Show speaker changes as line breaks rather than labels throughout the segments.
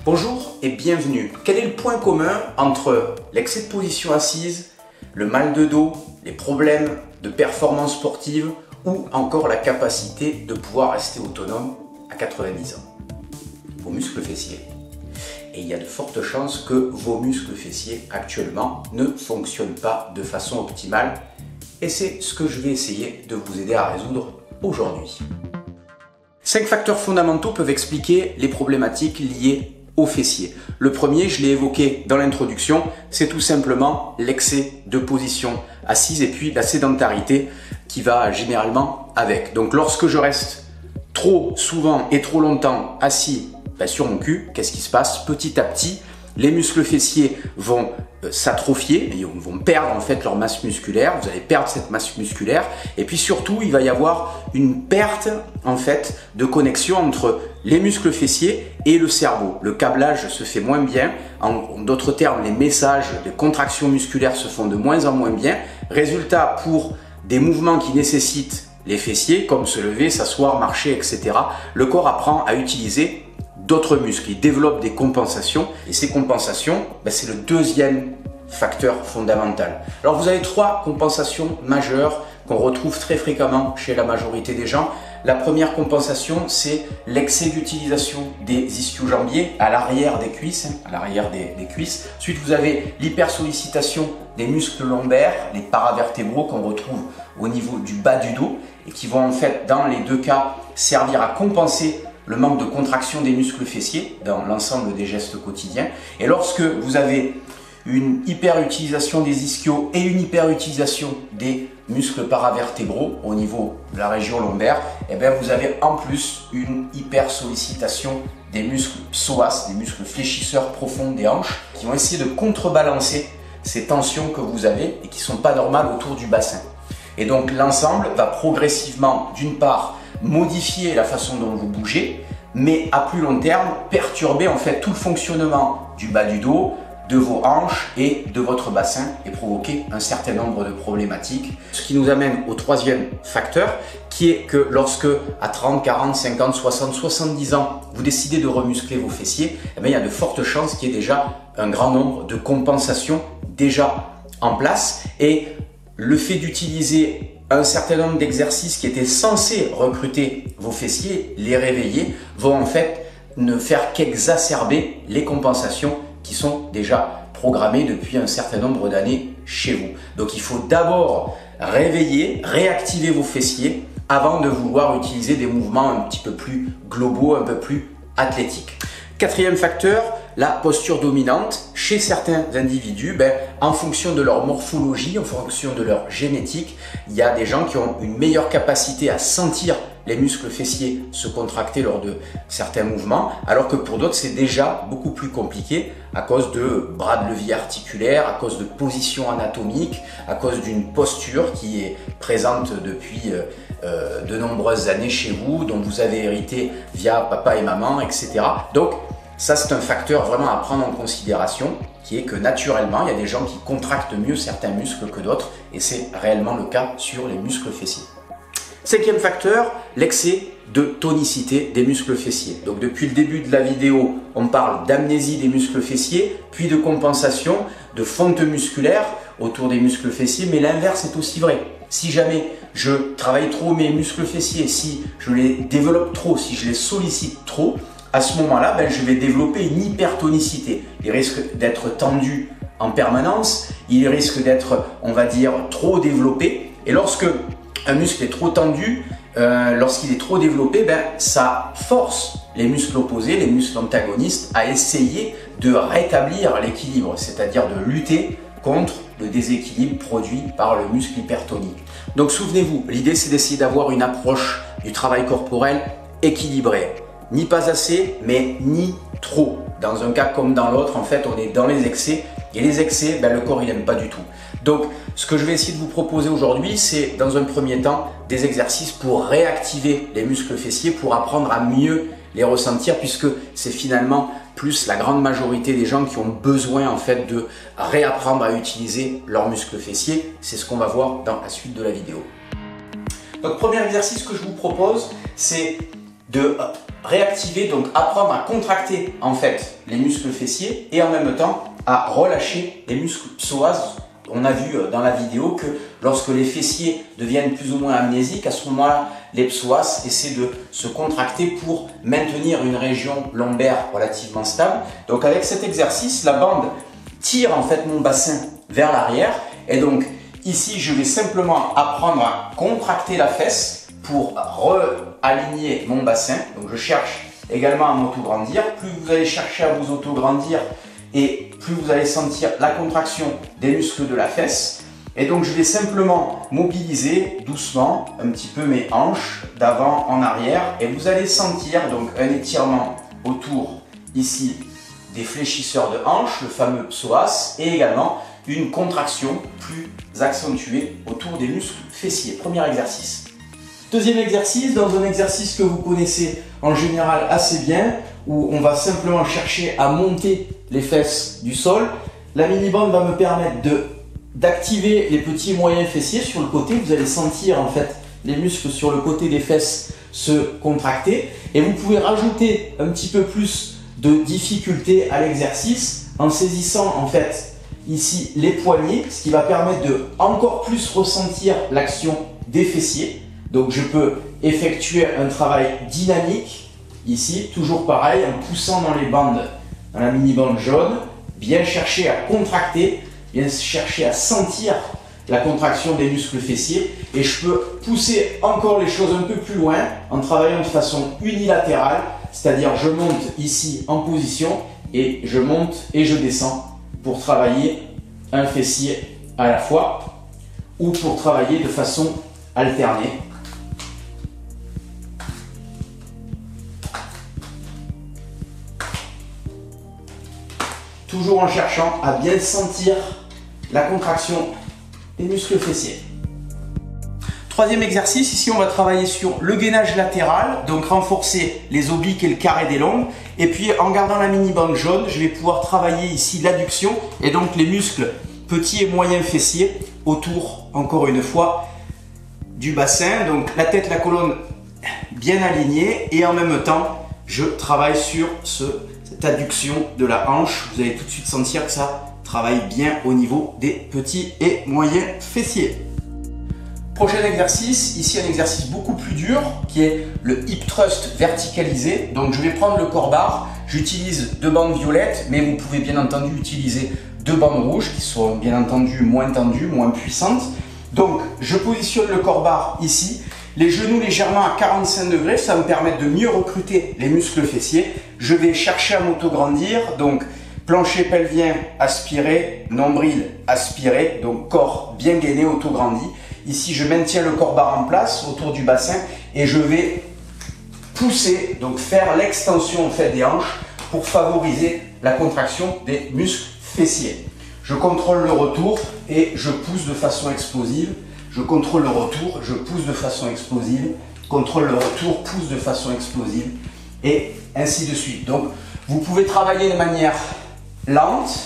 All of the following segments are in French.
Bonjour et bienvenue. Quel est le point commun entre l'excès de position assise, le mal de dos, les problèmes de performance sportive ou encore la capacité de pouvoir rester autonome à 90 ans? Vos muscles fessiers. Et il y a de fortes chances que vos muscles fessiers actuellement ne fonctionnent pas de façon optimale. Et c'est ce que je vais essayer de vous aider à résoudre aujourd'hui. 5 facteurs fondamentaux peuvent expliquer les problématiques liées aux fessiers. Le premier, je l'ai évoqué dans l'introduction, c'est tout simplement l'excès de position assise et puis la sédentarité qui va généralement avec. Donc lorsque je reste trop souvent et trop longtemps assis sur mon cul, qu'est-ce qui se passe? Petit à petit, les muscles fessiers vont s'atrophier, ils vont perdre en fait leur masse musculaire, vous allez perdre cette masse musculaire et puis surtout il va y avoir une perte en fait de connexion entre les muscles fessiers et le cerveau. Le câblage se fait moins bien, en d'autres termes les messages de contraction musculaire se font de moins en moins bien. Résultat, pour des mouvements qui nécessitent les fessiers comme se lever, s'asseoir, marcher, etc., le corps apprend à utiliser d'autres muscles, il développe des compensations et ces compensations, c'est le deuxième facteur fondamental. Alors vous avez 3 compensations majeures qu'on retrouve très fréquemment chez la majorité des gens. La première compensation, c'est l'excès d'utilisation des ischio-jambiers à l'arrière des cuisses, à l'arrière des cuisses. Ensuite, vous avez l'hypersollicitation des muscles lombaires, les paravertébraux qu'on retrouve au niveau du bas du dos et qui vont en fait, dans les deux cas, servir à compenser le manque de contraction des muscles fessiers dans l'ensemble des gestes quotidiens. Et lorsque vous avez une hyperutilisation des ischios et une hyperutilisation des muscles paravertébraux au niveau de la région lombaire, vous avez en plus une hypersollicitation des muscles psoas, des muscles fléchisseurs profonds des hanches, qui vont essayer de contrebalancer ces tensions que vous avez et qui ne sont pas normales autour du bassin. Et donc l'ensemble va progressivement, d'une part, modifier la façon dont vous bougez, mais à plus long terme, perturber en fait tout le fonctionnement du bas du dos, de vos hanches et de votre bassin et provoquer un certain nombre de problématiques. Ce qui nous amène au troisième facteur, qui est que lorsque à 30, 40, 50, 60, 70 ans, vous décidez de remuscler vos fessiers, il y a de fortes chances qu'il y ait déjà un grand nombre de compensations déjà en place et le fait d'utiliser un certain nombre d'exercices qui étaient censés recruter vos fessiers, les réveiller, vont en fait ne faire qu'exacerber les compensations qui sont déjà programmées depuis un certain nombre d'années chez vous. Donc il faut d'abord réveiller, réactiver vos fessiers avant de vouloir utiliser des mouvements un petit peu plus globaux, un peu plus athlétiques. Quatrième facteur, la posture dominante. Chez certains individus, en fonction de leur morphologie, en fonction de leur génétique, il y a des gens qui ont une meilleure capacité à sentir les muscles fessiers se contracter lors de certains mouvements, alors que pour d'autres, c'est déjà beaucoup plus compliqué à cause de bras de levier articulaires, à cause de position anatomique, à cause d'une posture qui est présente depuis de nombreuses années chez vous, dont vous avez hérité via papa et maman, etc. Donc, ça, c'est un facteur vraiment à prendre en considération, qui est que naturellement, il y a des gens qui contractent mieux certains muscles que d'autres, et c'est réellement le cas sur les muscles fessiers. 5e facteur, l'excès de tonicité des muscles fessiers. Donc depuis le début de la vidéo, on parle d'amnésie des muscles fessiers, puis de compensation, de fonte musculaire autour des muscles fessiers, mais l'inverse est aussi vrai. Si jamais je travaille trop mes muscles fessiers, si je les développe trop, si je les sollicite trop, à ce moment-là, je vais développer une hypertonicité. Il risque d'être tendu en permanence, il risque d'être, on va dire, trop développé. Et lorsque un muscle est trop tendu, lorsqu'il est trop développé, ça force les muscles opposés, les muscles antagonistes, à essayer de rétablir l'équilibre, c'est-à-dire de lutter contre le déséquilibre produit par le muscle hypertonique. Donc souvenez-vous, l'idée c'est d'essayer d'avoir une approche du travail corporel équilibrée. Ni pas assez, mais ni trop. Dans un cas comme dans l'autre, en fait, on est dans les excès. Et les excès, le corps, il n'aime pas du tout. Donc, ce que je vais essayer de vous proposer aujourd'hui, c'est dans un premier temps des exercices pour réactiver les muscles fessiers, pour apprendre à mieux les ressentir, puisque c'est finalement plus la grande majorité des gens qui ont besoin en fait de réapprendre à utiliser leurs muscles fessiers. C'est ce qu'on va voir dans la suite de la vidéo. Donc, premier exercice que je vous propose, c'est de réactiver, donc apprendre à contracter en fait les muscles fessiers et en même temps à relâcher les muscles psoas. On a vu dans la vidéo que lorsque les fessiers deviennent plus ou moins amnésiques, à ce moment-là, les psoas essaient de se contracter pour maintenir une région lombaire relativement stable. Donc avec cet exercice, la bande tire en fait mon bassin vers l'arrière et donc ici je vais simplement apprendre à contracter la fesse pour réaligner mon bassin. Donc je cherche également à m'auto-grandir. Plus vous allez chercher à vous auto-grandir et plus vous allez sentir la contraction des muscles de la fesse. Et donc je vais simplement mobiliser doucement un petit peu mes hanches d'avant en arrière et vous allez sentir donc un étirement autour ici des fléchisseurs de hanches, le fameux psoas, et également une contraction plus accentuée autour des muscles fessiers. Premier exercice. Deuxième exercice, dans un exercice que vous connaissez en général assez bien, où on va simplement chercher à monter les fesses du sol. La mini-bande va me permettre d'activer les petits et moyens fessiers sur le côté. Vous allez sentir en fait les muscles sur le côté des fesses se contracter. Et vous pouvez rajouter un petit peu plus de difficulté à l'exercice en saisissant en fait ici les poignets, ce qui va permettre de encore plus ressentir l'action des fessiers. Donc je peux effectuer un travail dynamique ici, toujours pareil, en poussant dans les bandes, dans la mini-bande jaune, bien chercher à contracter, bien chercher à sentir la contraction des muscles fessiers et je peux pousser encore les choses un peu plus loin en travaillant de façon unilatérale, c'est-à-dire je monte ici en position et je monte et je descends pour travailler un fessier à la fois ou pour travailler de façon alternée. Toujours en cherchant à bien sentir la contraction des muscles fessiers. Troisième exercice, ici on va travailler sur le gainage latéral, donc renforcer les obliques et le carré des lombes. Et puis en gardant la mini-bande jaune, je vais pouvoir travailler ici l'adduction et donc les muscles petits et moyens fessiers autour, encore une fois, du bassin. Donc la tête, la colonne bien alignée et en même temps, je travaille sur cette adduction de la hanche. Vous allez tout de suite sentir que ça travaille bien au niveau des petits et moyens fessiers. Prochain exercice, ici un exercice beaucoup plus dur qui est le hip thrust verticalisé. Donc je vais prendre le corps barre, j'utilise deux bandes violettes, mais vous pouvez bien entendu utiliser deux bandes rouges qui sont bien entendu moins tendues, moins puissantes. Donc je positionne le corps barre ici, les genoux légèrement à 45 degrés, ça me permet de mieux recruter les muscles fessiers. Je vais chercher à m'auto-grandir, donc plancher pelvien aspiré, nombril aspiré, donc corps bien gainé, auto-grandi. Ici, je maintiens le corps barre en place autour du bassin et je vais pousser, donc faire l'extension en fait des hanches pour favoriser la contraction des muscles fessiers. Je contrôle le retour et je pousse de façon explosive. Je contrôle le retour, je pousse de façon explosive. Contrôle le retour, pousse de façon explosive et ainsi de suite. Donc, vous pouvez travailler de manière lente.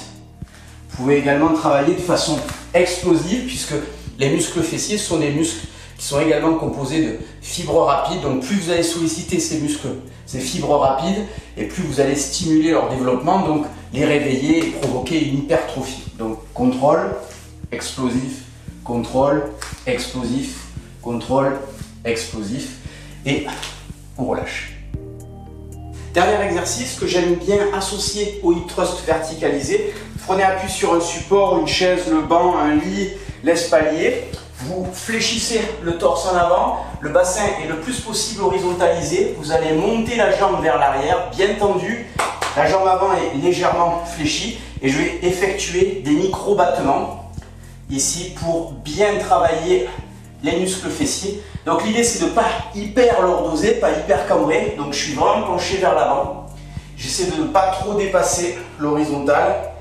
Vous pouvez également travailler de façon explosive puisque les muscles fessiers sont des muscles qui sont également composés de fibres rapides. Donc plus vous allez solliciter ces muscles, ces fibres rapides, et plus vous allez stimuler leur développement, donc les réveiller et provoquer une hypertrophie. Donc contrôle, explosif, contrôle, explosif, contrôle, explosif, et on relâche. Dernier exercice que j'aime bien associer au hip thrust verticalisé. Prenez appui sur un support, une chaise, le banc, un lit, l'espalier. Vous fléchissez le torse en avant, le bassin est le plus possible horizontalisé. Vous allez monter la jambe vers l'arrière, bien tendue. La jambe avant est légèrement fléchie et je vais effectuer des micro-battements ici pour bien travailler les muscles fessiers. Donc l'idée c'est de ne pas hyper lordoser, pas hyper cambrer. Donc je suis vraiment penché vers l'avant. J'essaie de ne pas trop dépasser l'horizontale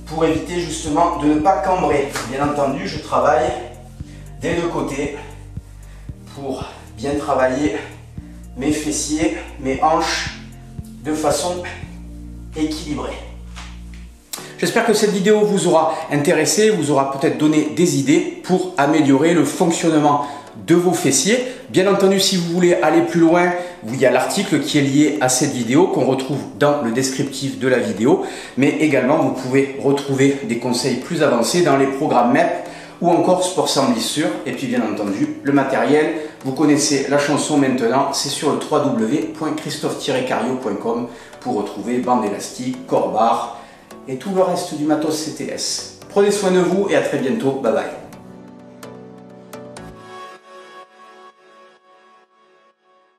pour éviter justement de ne pas cambrer. Bien entendu, je travaille des deux côtés pour bien travailler mes fessiers, mes hanches de façon équilibrée. J'espère que cette vidéo vous aura intéressé, vous aura peut-être donné des idées pour améliorer le fonctionnement de vos fessiers. Bien entendu, si vous voulez aller plus loin, il y a l'article qui est lié à cette vidéo qu'on retrouve dans le descriptif de la vidéo, mais également vous pouvez retrouver des conseils plus avancés dans les programmes MEP ou encore Sport sans blessure. Et puis bien entendu, le matériel, vous connaissez la chanson maintenant, c'est sur le www.christophe-cario.com pour retrouver bande élastique, corps barre et tout le reste du matos CTS. Prenez soin de vous et à très bientôt, bye bye.